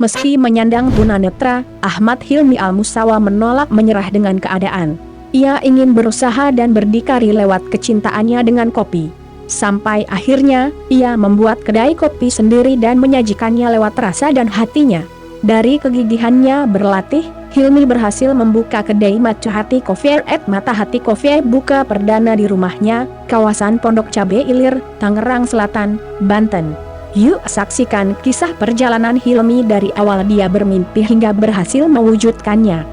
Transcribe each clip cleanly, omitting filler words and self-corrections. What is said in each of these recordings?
Meski menyandang tunanetra, Ahmad Hilmi Al-Musawa menolak menyerah dengan keadaan. Ia ingin berusaha dan berdikari lewat kecintaannya dengan kopi. Sampai akhirnya, ia membuat kedai kopi sendiri dan menyajikannya lewat rasa dan hatinya. Dari kegigihannya berlatih, Hilmi berhasil membuka kedai Matahati Coffee @ Matahati Coffee buka perdana di rumahnya, kawasan Pondok Cabe Ilir, Tangerang Selatan, Banten. Yuk saksikan kisah perjalanan Hilmi dari awal dia bermimpi hingga berhasil mewujudkannya.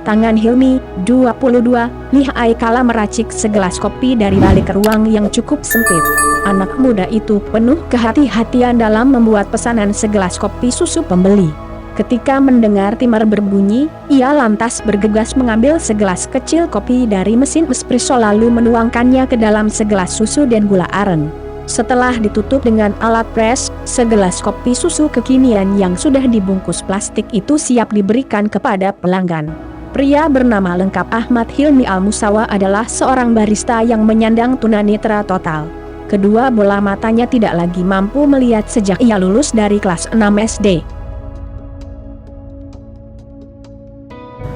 Tangan Hilmi, 22, lihai kala meracik segelas kopi dari balik ruang yang cukup sempit. Anak muda itu penuh kehati-hatian dalam membuat pesanan segelas kopi susu pembeli. Ketika mendengar timer berbunyi, ia lantas bergegas mengambil segelas kecil kopi dari mesin espresso lalu menuangkannya ke dalam segelas susu dan gula aren. Setelah ditutup dengan alat press, segelas kopi susu kekinian yang sudah dibungkus plastik itu siap diberikan kepada pelanggan. Pria bernama lengkap Ahmad Hilmi Al-Musawa adalah seorang barista yang menyandang tunanetra total. Kedua bola matanya tidak lagi mampu melihat sejak ia lulus dari kelas 6 SD.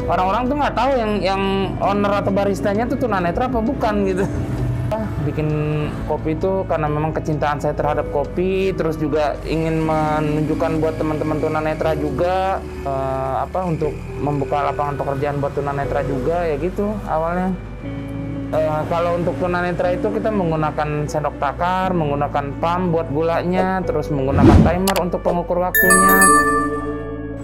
Orang-orang tuh nggak tahu yang owner atau baristanya tuh tunanetra apa bukan gitu. Bikin kopi itu karena memang kecintaan saya terhadap kopi, terus juga ingin menunjukkan buat teman-teman tunanetra juga untuk membuka lapangan pekerjaan buat tunanetra juga ya gitu awalnya. Kalau untuk tunanetra itu kita menggunakan sendok takar, menggunakan pump buat gulanya, terus menggunakan timer untuk pengukur waktunya.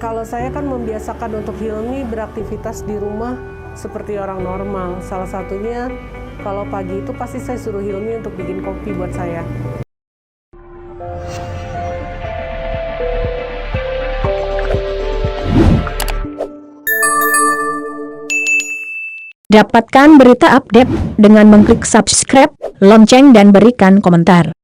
Kalau saya kan membiasakan untuk Hilmi beraktivitas di rumah seperti orang normal. Salah satunya kalau pagi itu pasti saya suruh Hilmi untuk bikin kopi buat saya. Dapatkan berita update dengan mengklik subscribe, lonceng dan berikan komentar.